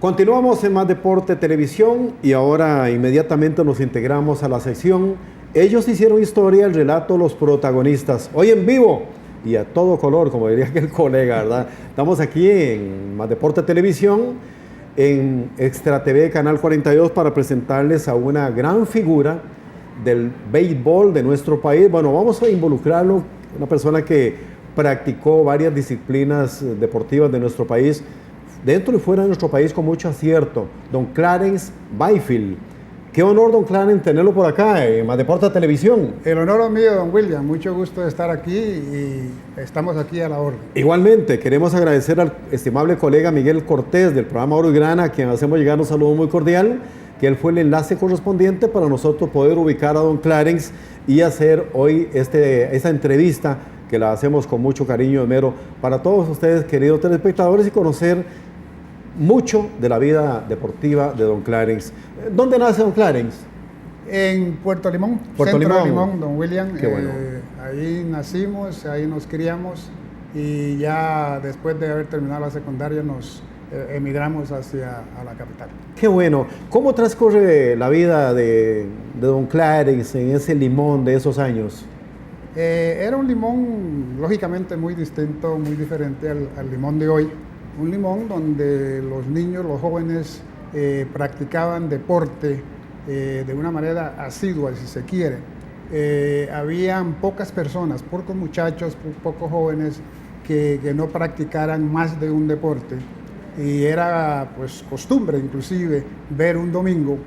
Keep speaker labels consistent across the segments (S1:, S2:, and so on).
S1: Continuamos en Más Deporte Televisión y ahora inmediatamente nos integramos a la sección Ellos hicieron historia, el relato, los protagonistas. Hoy en vivo y a todo color, como diría aquel colega, ¿verdad? Estamos aquí en Más Deporte Televisión, en Extra TV, Canal 42, para presentarles a una gran figura del béisbol de nuestro país. Bueno, vamos a involucrarlo, una persona que practicó varias disciplinas deportivas de nuestro país, dentro y fuera de nuestro país, con mucho acierto. Don Clarence Byfield. Qué honor, don Clarence, tenerlo por acá en Más Deporte Televisión.
S2: El honor es mío, don William. Mucho gusto de estar aquí y estamos aquí a la orden.
S1: Igualmente, queremos agradecer al estimable colega Miguel Cortés del programa Oro y Grana, a quien hacemos llegar un saludo muy cordial, que él fue el enlace correspondiente para nosotros poder ubicar a don Clarence y hacer hoy esta entrevista que la hacemos con mucho cariño, esmero, para todos ustedes, queridos telespectadores, y conocer mucho de la vida deportiva de don Clarence. ¿Dónde nace don Clarence?
S2: En Puerto Limón,
S1: Puerto
S2: Centro
S1: Limón.
S2: de Limón, don William.
S1: Qué bueno.
S2: Ahí nacimos, ahí nos criamos y ya después de haber terminado la secundaria nos emigramos hacia la capital.
S1: Qué bueno. ¿Cómo transcurre la vida de don Clarence en ese Limón de esos años?
S2: Era un Limón lógicamente muy distinto, muy diferente al Limón de hoy. Un Limón donde los niños, los jóvenes practicaban deporte de una manera asidua, si se quiere. Habían pocas personas, pocos muchachos, pocos jóvenes que no practicaran más de un deporte. Y era pues costumbre inclusive ver un domingo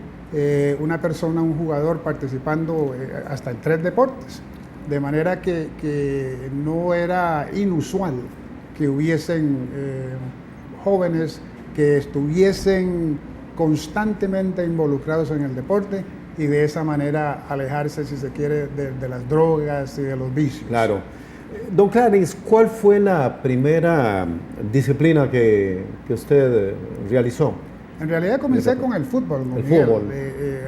S2: una persona, un jugador participando hasta en 3 deportes. De manera que no era inusual que hubiesen jóvenes que estuviesen constantemente involucrados en el deporte y de esa manera alejarse, si se quiere, de las drogas y de los vicios.
S1: Claro. Don Clarence, ¿cuál fue la primera disciplina que usted realizó?
S2: En realidad comencé con el fútbol.
S1: El fútbol.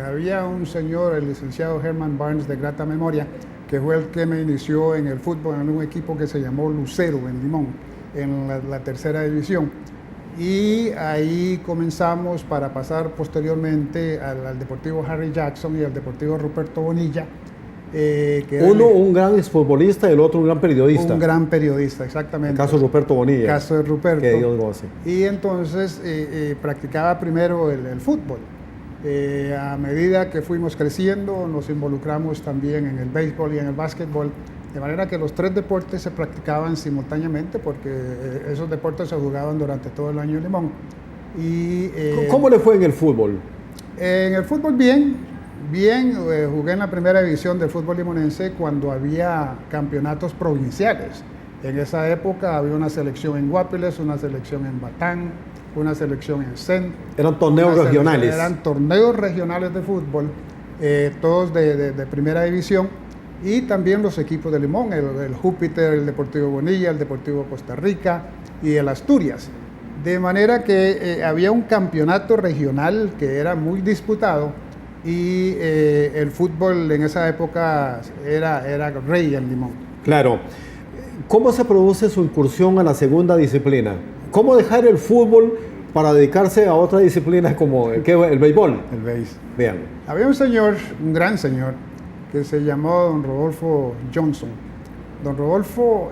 S2: Había un señor, el licenciado Herman Barnes, de grata memoria, que fue el que me inició en el fútbol en un equipo que se llamó Lucero, en Limón, en la tercera división. Y ahí comenzamos para pasar posteriormente al Deportivo Harry Jackson y al Deportivo Ruperto Bonilla.
S1: Uno un gran exfutbolista y el otro un gran periodista.
S2: Un gran periodista, exactamente.
S1: El caso de Ruperto Bonilla.
S2: El caso de Ruperto.
S1: Que Dios goce.
S2: Y entonces practicaba primero el fútbol. A medida que fuimos creciendo, nos involucramos también en el béisbol y en el básquetbol, de manera que los 3 deportes se practicaban simultáneamente porque esos deportes se jugaban durante todo el año en Limón. Y,
S1: ¿Cómo le fue en el fútbol?
S2: En el fútbol bien, jugué en la primera división del fútbol limonense cuando había campeonatos provinciales. En esa época había una selección en Guapiles, una selección en Batán, una selección en Cent.
S1: Eran torneos regionales.
S2: Eran torneos regionales de fútbol, todos de primera división, y también los equipos de Limón, el Júpiter, el Deportivo Bonilla, el Deportivo Costa Rica y el Asturias. De manera que había un campeonato regional que era muy disputado y el fútbol en esa época era rey en Limón.
S1: Claro. ¿Cómo se produce su incursión a la segunda disciplina? ¿Cómo dejar el fútbol para dedicarse a otra disciplina como el béisbol?
S2: El béis.
S1: Vean.
S2: Había un señor, un gran señor, que se llamó don Rodolfo Johnson. Don Rodolfo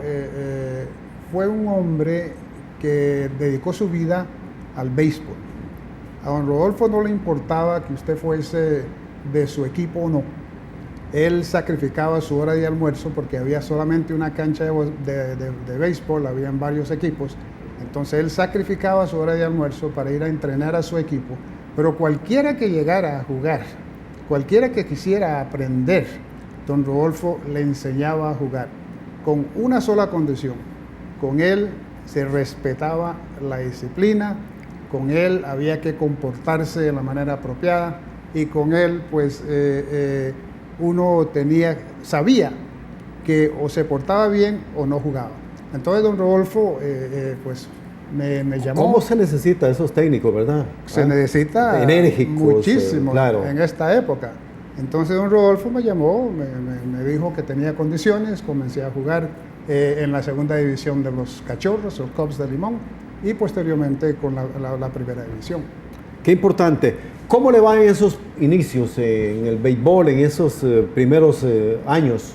S2: fue un hombre que dedicó su vida al béisbol. A don Rodolfo no le importaba que usted fuese de su equipo o no. Él sacrificaba su hora de almuerzo porque había solamente una cancha de béisbol, habían varios equipos. Entonces él sacrificaba su hora de almuerzo para ir a entrenar a su equipo. Pero cualquiera que llegara a jugar, cualquiera que quisiera aprender, don Rodolfo le enseñaba a jugar con una sola condición. Con él se respetaba la disciplina, con él había que comportarse de la manera apropiada y con él pues uno sabía que o se portaba bien o no jugaba. Entonces don Rodolfo pues me llamó.
S1: ¿Cómo se necesita esos técnicos, verdad?
S2: Se necesita
S1: enérgicos,
S2: muchísimo
S1: claro.
S2: En esta época. Entonces don Rodolfo me llamó, me dijo que tenía condiciones, comencé a jugar en la segunda división de los Cachorros, los Cubs de Limón, y posteriormente con la primera división.
S1: Qué importante. ¿Cómo le va en esos inicios en el béisbol, en esos primeros años?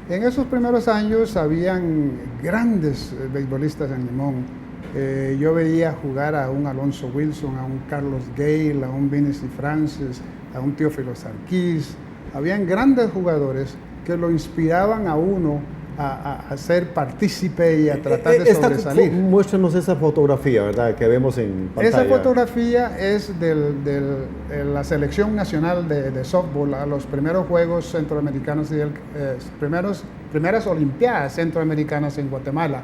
S2: En esos primeros años habían grandes beisbolistas en Limón. Yo veía jugar a un Alonso Wilson, a un Carlos Gale, a un Vinicius Francis, a un Teófilo Sarkis. Habían grandes jugadores que lo inspiraban a uno a ser partícipe y a tratar de sobresalir.
S1: Muéstranos esa fotografía, ¿verdad?, que vemos en pantalla.
S2: Esa fotografía es de la selección nacional de softball a los primeros Juegos Centroamericanos y primeras Olimpiadas Centroamericanas en Guatemala.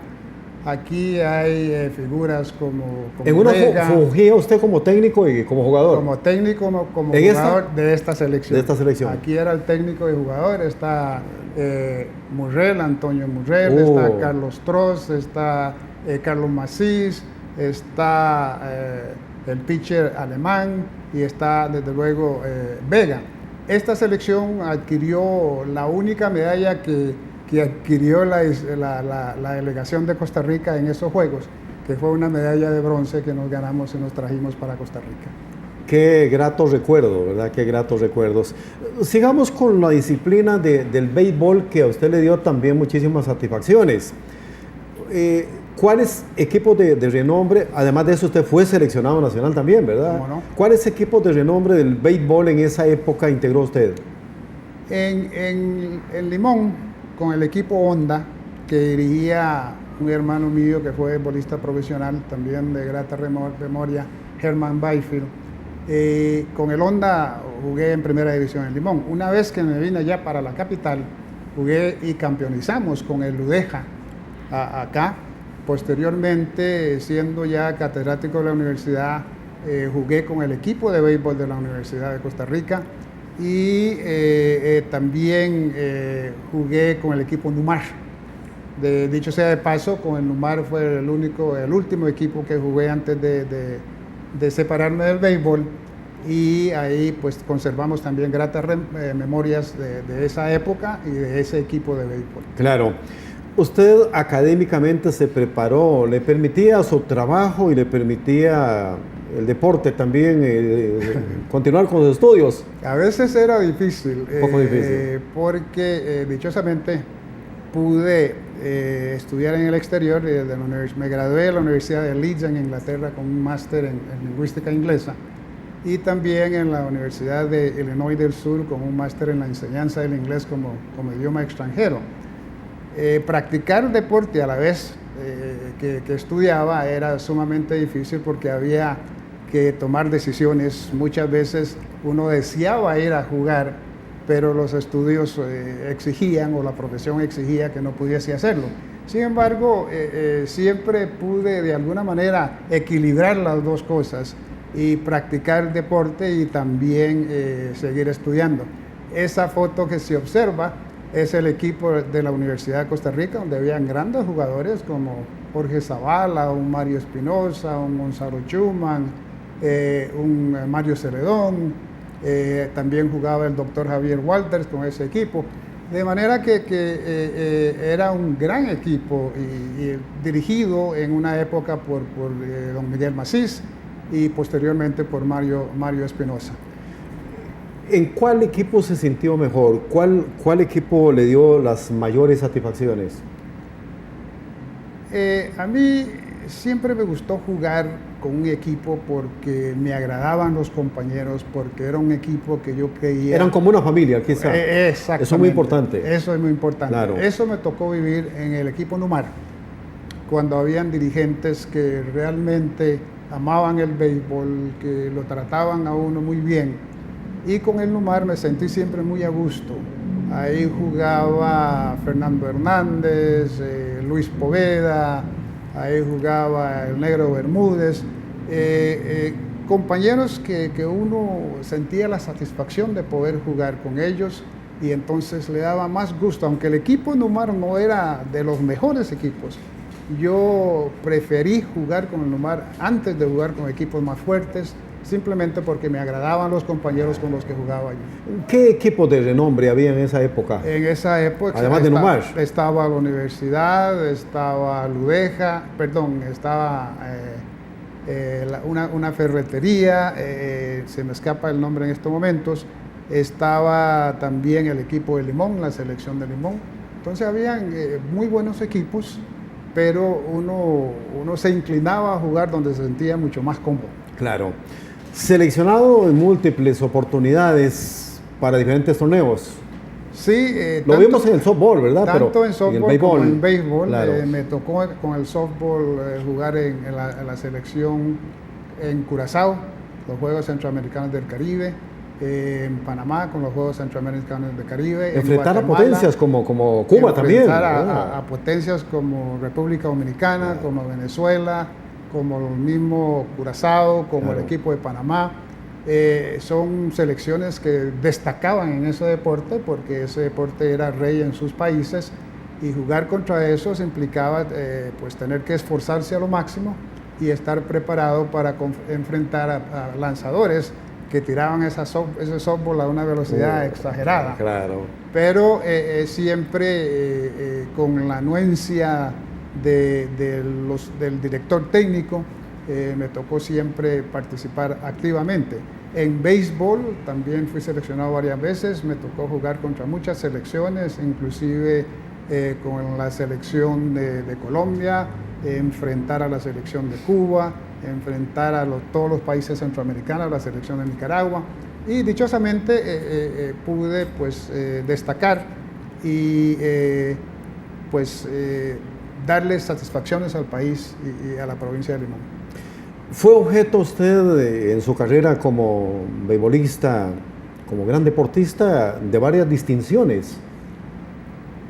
S2: Aquí hay figuras como
S1: ¿En una fungía usted como técnico y como jugador?
S2: Como técnico, como jugador de esta selección.
S1: De esta selección.
S2: Aquí era el técnico y jugador. Está Murrell, Antonio Murrell, está Carlos Trost, está Carlos Macís, está el pitcher alemán y está desde luego Vega. Esta selección adquirió la única medalla que adquirió la delegación de Costa Rica en esos Juegos, que fue una medalla de bronce que nos ganamos y nos trajimos para Costa Rica.
S1: Qué grato recuerdo, ¿verdad? Qué gratos recuerdos. Sigamos con la disciplina del béisbol, que a usted le dio también muchísimas satisfacciones. ¿Cuáles equipos de renombre, además de eso usted fue seleccionado nacional también, ¿verdad?
S2: ¿Cómo no?
S1: ¿Cuáles equipos de renombre del béisbol en esa época integró usted?
S2: En Limón, con el equipo Honda, que dirigía un hermano mío que fue beisbolista profesional, también de grata memoria, Herman Byfield. Con el Honda jugué en primera división en Limón. Una vez que me vine ya para la capital, jugué y campeonizamos con el Ludeja acá. Posteriormente, siendo ya catedrático de la universidad, jugué con el equipo de béisbol de la Universidad de Costa Rica y también jugué con el equipo Numar. Dicho sea de paso, con el Numar fue el último equipo que jugué antes de separarme del béisbol, y ahí pues conservamos también gratas memorias de esa época y de ese equipo de béisbol.
S1: Claro. ¿Usted académicamente se preparó? ¿Le permitía su trabajo y le permitía el deporte también continuar con los estudios?
S2: A veces era difícil.
S1: Un poco difícil.
S2: Porque dichosamente pude estudiar en el exterior. Me gradué de la Universidad de Leeds en Inglaterra con un máster en lingüística inglesa, y también en la Universidad de Illinois del Sur con un máster en la enseñanza del inglés como idioma extranjero. Practicar deporte a la vez que estudiaba era sumamente difícil, porque había que tomar decisiones. Muchas veces uno deseaba ir a jugar, pero los estudios exigían, o la profesión exigía, que no pudiese hacerlo. Sin embargo, siempre pude de alguna manera equilibrar las dos cosas y practicar deporte y también seguir estudiando. Esa foto que se observa es el equipo de la Universidad de Costa Rica, donde habían grandes jugadores como Jorge Zavala, un Mario Espinosa, un Gonzalo Schumann, un Mario Celedón. También jugaba el doctor Javier Walters con ese equipo. De manera que era un gran equipo y dirigido en una época por don Miguel Macís y posteriormente por Mario Espinosa.
S1: ¿En cuál equipo se sintió mejor? ¿Cuál equipo le dio las mayores satisfacciones?
S2: A mí siempre me gustó jugar con un equipo porque me agradaban los compañeros, porque era un equipo que yo creía...
S1: Eran como una familia, quizás.
S2: Exactamente.
S1: Eso es muy importante.
S2: Eso es muy importante.
S1: Claro.
S2: Eso me tocó vivir en el equipo Numar, cuando habían dirigentes que realmente amaban el béisbol, que lo trataban a uno muy bien. Y con el Numar me sentí siempre muy a gusto. Ahí jugaba Fernando Hernández, Luis Poveda, ahí jugaba el Negro Bermúdez, compañeros que uno sentía la satisfacción de poder jugar con ellos, y entonces le daba más gusto, aunque el equipo Numar no era de los mejores equipos. Yo preferí jugar con el Numar antes de jugar con equipos más fuertes, simplemente porque me agradaban los compañeros con los que jugaba allí.
S1: ¿Qué equipos de renombre había en esa época?
S2: En esa época
S1: Además de Numash.
S2: estaba la universidad, estaba Ludeja, perdón, estaba una ferretería, se me escapa el nombre en estos momentos, estaba también el equipo de Limón, la selección de Limón. Entonces habían muy buenos equipos, pero uno se inclinaba a jugar donde se sentía mucho más cómodo.
S1: Claro. Seleccionado en múltiples oportunidades para diferentes torneos.
S2: Sí,
S1: lo vimos en el softball, ¿verdad?
S2: Tanto en softball como en béisbol.
S1: Claro.
S2: Me tocó con el softball jugar en la selección en Curazao, los Juegos Centroamericanos del Caribe, en Panamá con los Juegos Centroamericanos del Caribe.
S1: Enfrentar a potencias como Cuba también.
S2: Enfrentar a potencias como República Dominicana, como Venezuela, como el mismo Curazao, como el equipo de Panamá. Son selecciones que destacaban en ese deporte porque ese deporte era rey en sus países y jugar contra esos implicaba pues tener que esforzarse a lo máximo y estar preparado para enfrentar a lanzadores que tiraban ese softball a una velocidad exagerada.
S1: Claro.
S2: Pero siempre con la anuencia del director técnico, me tocó siempre participar activamente. En béisbol también fui seleccionado varias veces, me tocó jugar contra muchas selecciones, inclusive con la selección de Colombia, enfrentar a la selección de Cuba, enfrentar a todos los países centroamericanos, la selección de Nicaragua, y dichosamente pude pues destacar y darle satisfacciones al país y a la provincia de Limón.
S1: ¿Fue objeto usted en su carrera como beisbolista, como gran deportista, de varias distinciones?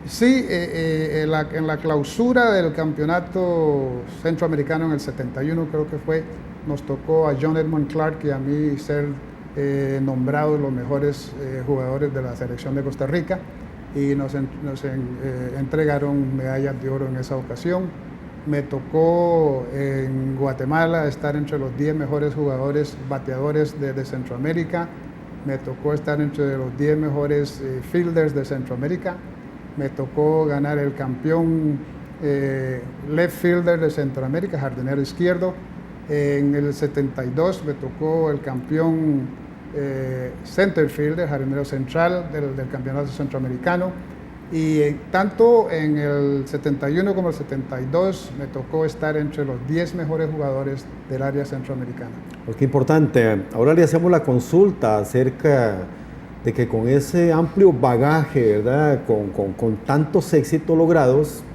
S2: Sí, en la clausura del campeonato centroamericano en el 71 creo que fue, nos tocó a John Edmund Clark y a mí ser nombrados los mejores jugadores de la selección de Costa Rica y nos entregaron medallas de oro en esa ocasión. Me tocó en Guatemala estar entre los 10 mejores jugadores bateadores de Centroamérica. Me tocó estar entre los 10 mejores fielders de Centroamérica. Me tocó ganar el campeón left fielder de Centroamérica, jardinero izquierdo. En el 72 me tocó el campeón center fielder, jardinero central del campeonato centroamericano. Y tanto en el 71 como el 72 me tocó estar entre los 10 mejores jugadores del área centroamericana.
S1: Pues qué importante. Ahora le hacemos la consulta acerca de que con ese amplio bagaje, ¿verdad? Con tantos éxitos logrados,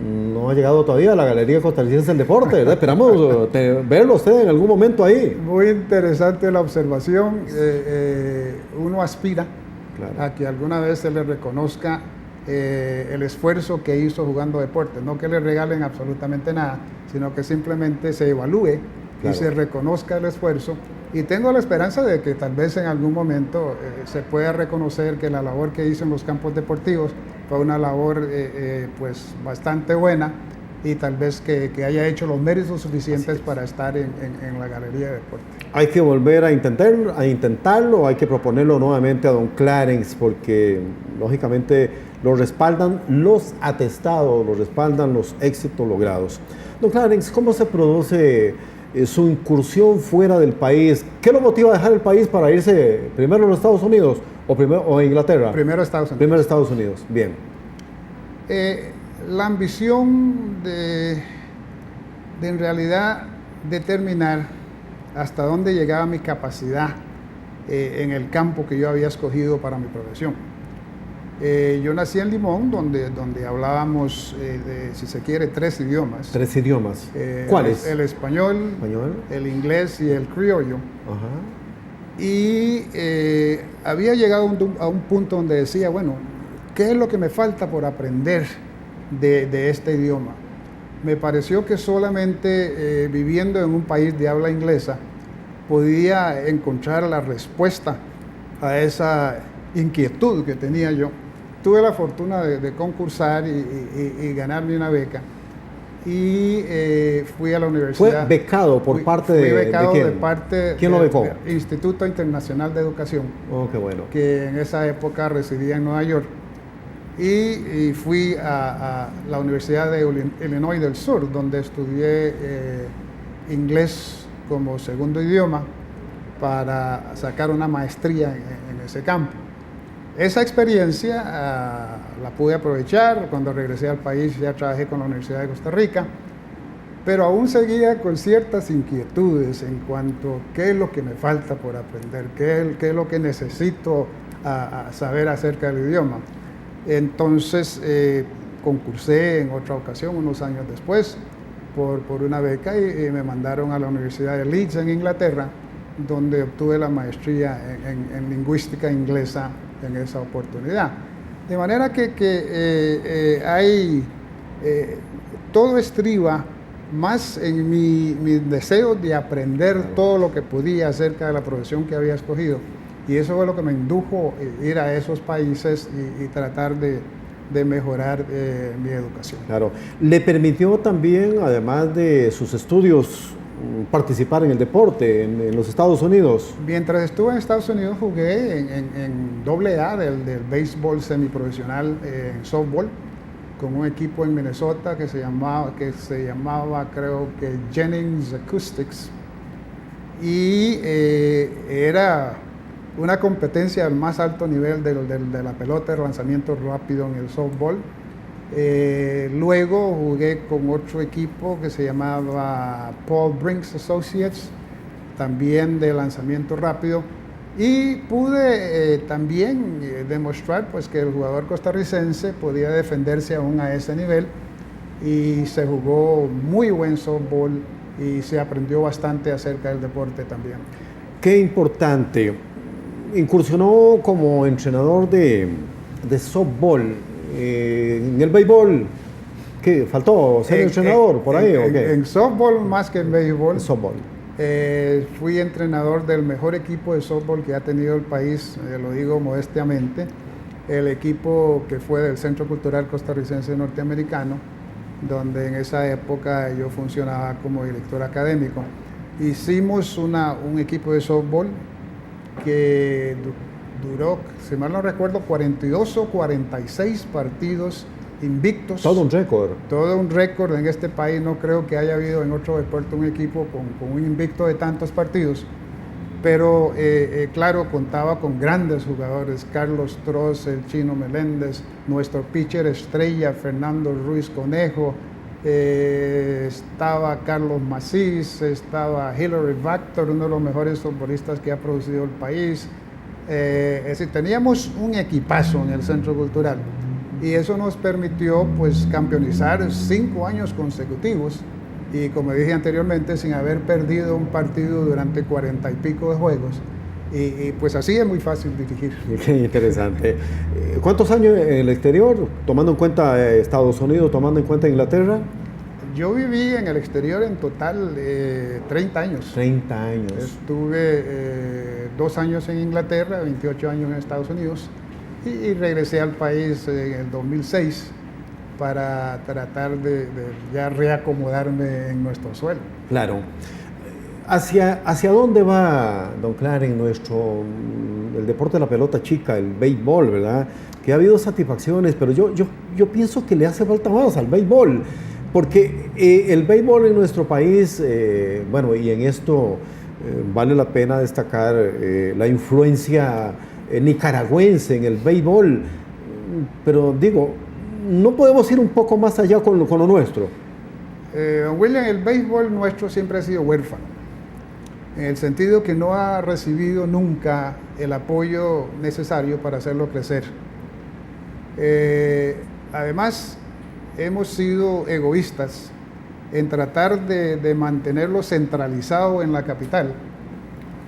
S1: no ha llegado todavía a la Galería Costarricense del Deporte, ¿verdad? Esperamos verlo usted en algún momento ahí.
S2: Muy interesante la observación. Uno aspira a que alguna vez se le reconozca el esfuerzo que hizo jugando deporte, no que le regalen absolutamente nada, sino que simplemente se evalúe y se reconozca el esfuerzo. Y tengo la esperanza de que tal vez en algún momento se pueda reconocer que la labor que hizo en los campos deportivos fue una labor pues bastante buena y tal vez que haya hecho los méritos suficientes para estar en la Galería de Deporte.
S1: Hay que volver a intentarlo, hay que proponerlo nuevamente a don Clarence, porque lógicamente lo respaldan los atestados, lo respaldan los éxitos logrados. Don Clarence, ¿cómo se produce su incursión fuera del país? ¿Qué lo motiva a dejar el país para irse primero a los Estados Unidos o a Inglaterra?
S2: Primero a Estados Unidos.
S1: Primero a Estados Unidos, bien.
S2: La ambición de en realidad determinar hasta dónde llegaba mi capacidad en el campo que yo había escogido para mi profesión. Yo nací en Limón, donde hablábamos, si se quiere, 3 idiomas.
S1: 3 idiomas. ¿Cuáles?
S2: El español, el inglés y el criollo.
S1: Ajá.
S2: Y había llegado a un punto donde decía, bueno, ¿qué es lo que me falta por aprender de este idioma? Me pareció que solamente viviendo en un país de habla inglesa podía encontrar la respuesta a esa inquietud que tenía yo. Tuve la fortuna de concursar y ganarme una beca y fui a la
S1: ¿Fue
S2: universidad.
S1: becado por parte
S2: Fui
S1: de
S2: becado
S1: quién?
S2: de parte
S1: ¿Quién lo becó?
S2: del Instituto Internacional de Educación,
S1: Oh, qué bueno.
S2: que en esa época residía en Nueva York. Y fui a la Universidad de Illinois del Sur, donde estudié inglés como segundo idioma para sacar una maestría en ese campo. Esa experiencia la pude aprovechar. Cuando regresé al país ya trabajé con la Universidad de Costa Rica, pero aún seguía con ciertas inquietudes en cuanto a qué es lo que me falta por aprender, qué es lo que necesito a saber acerca del idioma. Entonces concursé en otra ocasión, unos años después, por una beca y me mandaron a la Universidad de Leeds en Inglaterra, donde obtuve la maestría en lingüística inglesa en esa oportunidad. De manera que todo estriba más en mi deseo de aprender todo lo que podía acerca de la profesión que había escogido. Y eso fue lo que me indujo a ir a esos países y tratar de mejorar mi educación.
S1: Claro. ¿Le permitió también, además de sus estudios, participar en el deporte en los Estados Unidos?
S2: Mientras estuve en Estados Unidos jugué en AA del béisbol semiprofesional, en softball, con un equipo en Minnesota que se llamaba creo que Jennings Acoustics, y era una competencia al más alto nivel de la pelota de lanzamiento rápido en el softball. Luego jugué con otro equipo que se llamaba Paul Brinks Associates, también de lanzamiento rápido, y pude también demostrar pues, que el jugador costarricense podía defenderse aún a ese nivel, y se jugó muy buen softball y se aprendió bastante acerca del deporte también.
S1: Qué importante. Incursionó como entrenador de softball. En el béisbol, ¿qué faltó ser entrenador por ahí o qué?
S2: En softball más que en béisbol.
S1: Softball.
S2: Fui entrenador del mejor equipo de softball que ha tenido el país, lo digo modestamente, el equipo que fue del Centro Cultural Costarricense Norteamericano, donde en esa época yo funcionaba como director académico. Hicimos un equipo de softball que duró, si mal no recuerdo, 42 o 46 partidos invictos.
S1: Todo un récord.
S2: Todo un récord en este país. No creo que haya habido en otro deporte un equipo con un invicto de tantos partidos. Pero claro, contaba con grandes jugadores: Carlos Troz, el Chino Meléndez, nuestro pitcher estrella Fernando Ruiz Conejo, estaba Carlos Macís, estaba Hilary Vactor, uno de los mejores futbolistas que ha producido el país. Es decir, teníamos un equipazo en el Centro Cultural, y eso nos permitió pues campeonizar 5 años consecutivos, y como dije anteriormente, sin haber perdido un partido durante 40 y pico de juegos. Y pues así es muy fácil dirigir.
S1: Qué interesante. ¿Cuántos años en el exterior, tomando en cuenta Estados Unidos, tomando en cuenta Inglaterra?
S2: Yo viví en el exterior en total 30 años.
S1: 30 años.
S2: Estuve 2 años en Inglaterra, 28 años en Estados Unidos, y regresé al país en el 2006 para tratar de ya reacomodarme en nuestro suelo.
S1: Claro. ¿Hacia dónde va, don Claren, el deporte de la pelota chica, el béisbol, verdad? Que ha habido satisfacciones, pero yo pienso que le hace falta más al béisbol, porque el béisbol en nuestro país, bueno, y en esto vale la pena destacar la influencia nicaragüense en el béisbol, pero digo, ¿no podemos ir un poco más allá con lo nuestro?
S2: Don William, el béisbol nuestro siempre ha sido huérfano, en el sentido que no ha recibido nunca el apoyo necesario para hacerlo crecer. Además, hemos sido egoístas en tratar de mantenerlo centralizado en la capital,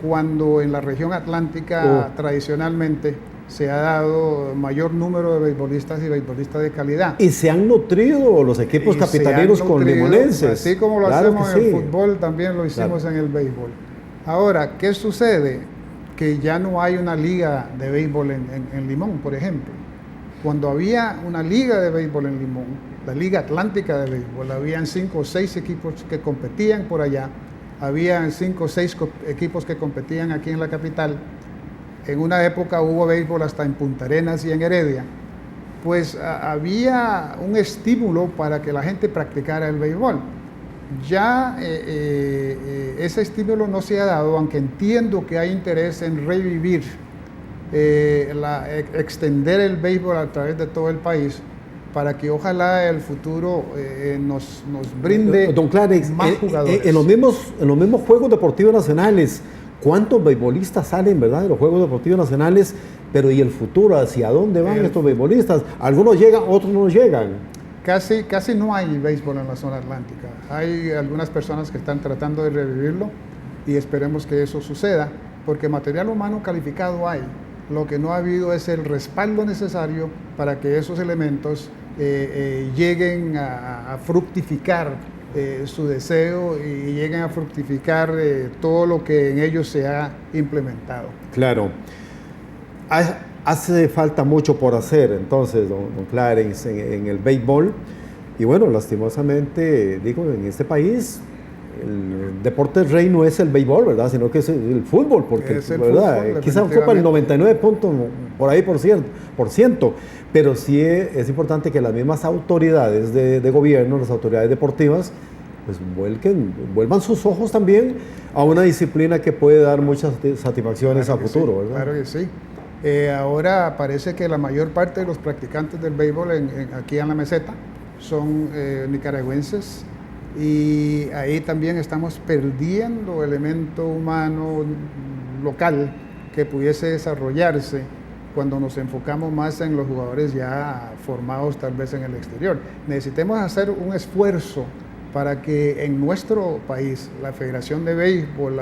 S2: cuando en la región atlántica tradicionalmente se ha dado mayor número de beisbolistas y beisbolistas de calidad.
S1: Y se han nutrido los equipos capitalinos con limonenses.
S2: Así como lo hacemos en el fútbol, también lo hicimos en el béisbol. Ahora, ¿qué sucede? Que ya no hay una liga de béisbol en Limón, por ejemplo. Cuando había una liga de béisbol en Limón, la Liga Atlántica de Béisbol, habían 5 o 6 equipos que competían por allá, habían 5 o 6 equipos que competían aquí en la capital. En una época hubo béisbol hasta en Punta Arenas y en Heredia. Pues había un estímulo para que la gente practicara el béisbol. Ya ese estímulo no se ha dado, aunque entiendo que hay interés en revivir, extender el béisbol a través de todo el país, para que ojalá el futuro nos brinde
S1: Don Clarence,
S2: más jugadores.
S1: En los mismos Juegos Deportivos Nacionales, ¿cuántos beisbolistas salen, verdad, de los Juegos Deportivos Nacionales? Pero ¿y el futuro? ¿Hacia dónde van estos beisbolistas? Algunos llegan, otros no llegan.
S2: Casi no hay béisbol en la zona atlántica. Hay algunas personas que están tratando de revivirlo y esperemos que eso suceda, porque material humano calificado hay. Lo que no ha habido es el respaldo necesario para que esos elementos lleguen a fructificar su deseo y lleguen a fructificar todo lo que en ellos se ha implementado.
S1: Claro. Hace falta mucho por hacer, entonces, don Clarence, en el béisbol. Y bueno, lastimosamente, digo, en este país, el deporte rey no es el béisbol, ¿verdad? Sino que es el fútbol, porque,
S2: es el
S1: ¿verdad?
S2: fútbol,
S1: Quizás ocupa el 99 puntos por ahí por ciento, pero sí es importante que las mismas autoridades de gobierno, las autoridades deportivas, pues vuelvan sus ojos también a una disciplina que puede dar muchas satisfacciones
S2: Claro
S1: a futuro,
S2: sí,
S1: ¿verdad?
S2: claro que sí. Ahora parece que la mayor parte de los practicantes del béisbol aquí en la meseta son nicaragüenses, y ahí también estamos perdiendo elemento humano local que pudiese desarrollarse cuando nos enfocamos más en los jugadores ya formados tal vez en el exterior. Necesitamos hacer un esfuerzo para que en nuestro país la Federación de Béisbol,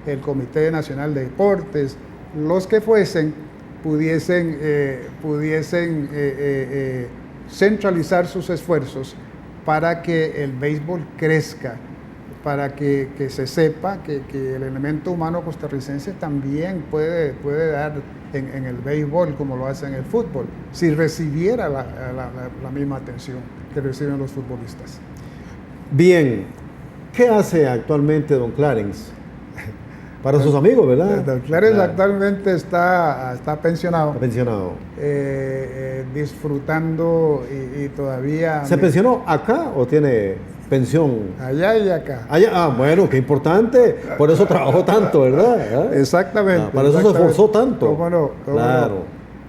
S2: el Comité Nacional de Deportes, los que fuesen, pudiesen centralizar sus esfuerzos para que el béisbol crezca, para que se sepa que el elemento humano costarricense también puede dar en el béisbol como lo hace en el fútbol, si recibiera la misma atención que reciben los futbolistas.
S1: Bien, ¿qué hace actualmente don Clarence? Para sus amigos, ¿verdad?
S2: Don Clarence actualmente está pensionado.
S1: Está pensionado.
S2: Disfrutando y todavía...
S1: ¿Se pensionó acá o tiene pensión?
S2: Allá y acá.
S1: Allá, bueno, qué importante. Por eso trabajó tanto, ¿verdad?
S2: Exactamente.
S1: Para eso se esforzó tanto.
S2: ¿Cómo no?
S1: Claro.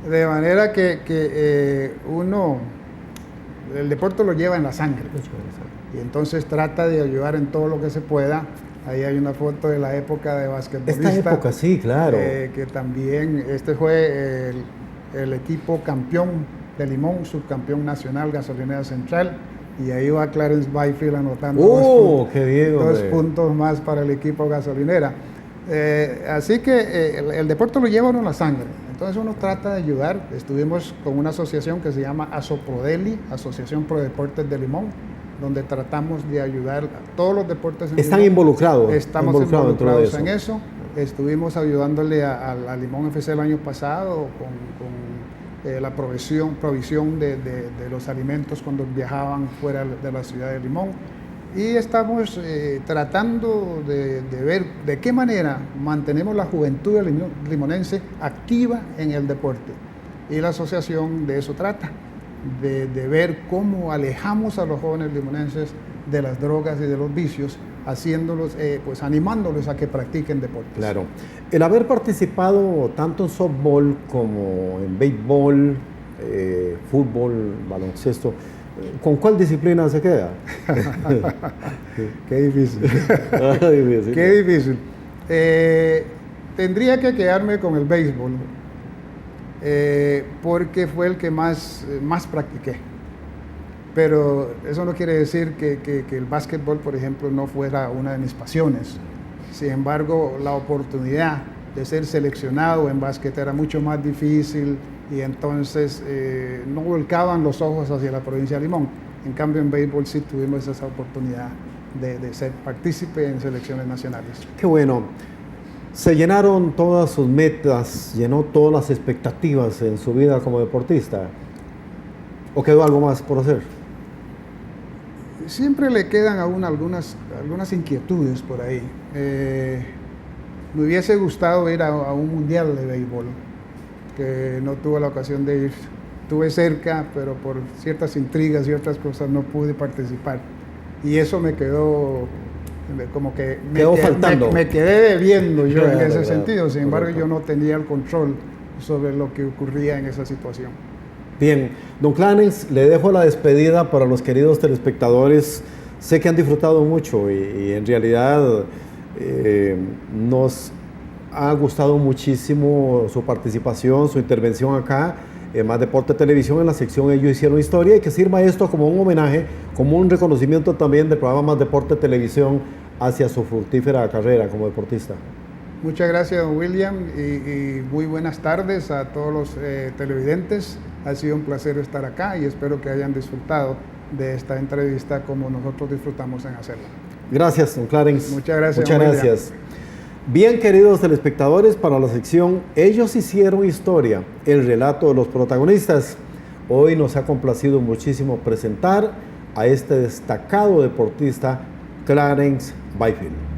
S2: No? De manera que uno, el deporte lo lleva en la sangre. Y entonces trata de ayudar en todo lo que se pueda. Ahí hay una foto de la época de basquetbolista.
S1: Esta época, sí, claro.
S2: Que también, fue el equipo campeón de Limón, subcampeón nacional, Gasolinera Central. Y ahí va Clarence Byfield anotando
S1: qué bien,
S2: dos puntos más para el equipo gasolinera. Así que el deporte lo lleva uno en la sangre. Entonces uno trata de ayudar. Estuvimos con una asociación que se llama ASOPRODELI, Asociación Pro Deportes de Limón, donde tratamos de ayudar a todos los deportes.
S1: ¿Están involucrados?
S2: Estamos involucrados en eso. Estuvimos ayudándole a Limón FC el año pasado con la provisión de los alimentos cuando viajaban fuera de la ciudad de Limón. Y estamos tratando de ver de qué manera mantenemos la juventud limonense activa en el deporte. Y la asociación de eso trata. De ver cómo alejamos a los jóvenes limonenses de las drogas y de los vicios, haciéndolos, pues animándolos a que practiquen deportes.
S1: Claro. El haber participado tanto en softball como en béisbol, fútbol, baloncesto, ¿con cuál disciplina se queda?
S2: Qué difícil. Qué difícil. Tendría que quedarme con el béisbol. Porque fue el que más practiqué. Pero eso no quiere decir que el básquetbol, por ejemplo, no fuera una de mis pasiones. Sin embargo, la oportunidad de ser seleccionado en básquet era mucho más difícil y entonces no volcaban los ojos hacia la provincia de Limón. En cambio, en béisbol sí tuvimos esa oportunidad de ser partícipe en selecciones nacionales.
S1: Qué bueno. ¿Se llenaron todas sus metas, llenó todas las expectativas en su vida como deportista? ¿O quedó algo más por hacer?
S2: Siempre le quedan a uno algunas inquietudes por ahí. Me hubiese gustado ir a un mundial de béisbol, que no tuve la ocasión de ir. Estuve cerca, pero por ciertas intrigas y otras cosas no pude participar. Y eso me quedó como que
S1: faltando.
S2: Me quedé debiendo yo en ese
S1: Claro,
S2: sentido. Sin embargo,
S1: correcto.
S2: yo no tenía el control sobre lo que ocurría en esa situación.
S1: Bien, don Clarence, le dejo la despedida para los queridos telespectadores. Sé que han disfrutado mucho y en realidad nos ha gustado muchísimo su participación, su intervención acá en Más Deporte Televisión en la sección Ellos Hicieron Historia, y que sirva esto como un homenaje, como un reconocimiento también del programa Más Deporte Televisión hacia su fructífera carrera como deportista.
S2: Muchas gracias, don William, y muy buenas tardes a todos los televidentes. Ha sido un placer estar acá y espero que hayan disfrutado de esta entrevista como nosotros disfrutamos en hacerla.
S1: Gracias, don Clarence.
S2: Muchas gracias.
S1: Muchas gracias. Bien, queridos telespectadores, para la sección Ellos Hicieron Historia, el relato de los protagonistas. Hoy nos ha complacido muchísimo presentar a este destacado deportista, Clarence Byfield.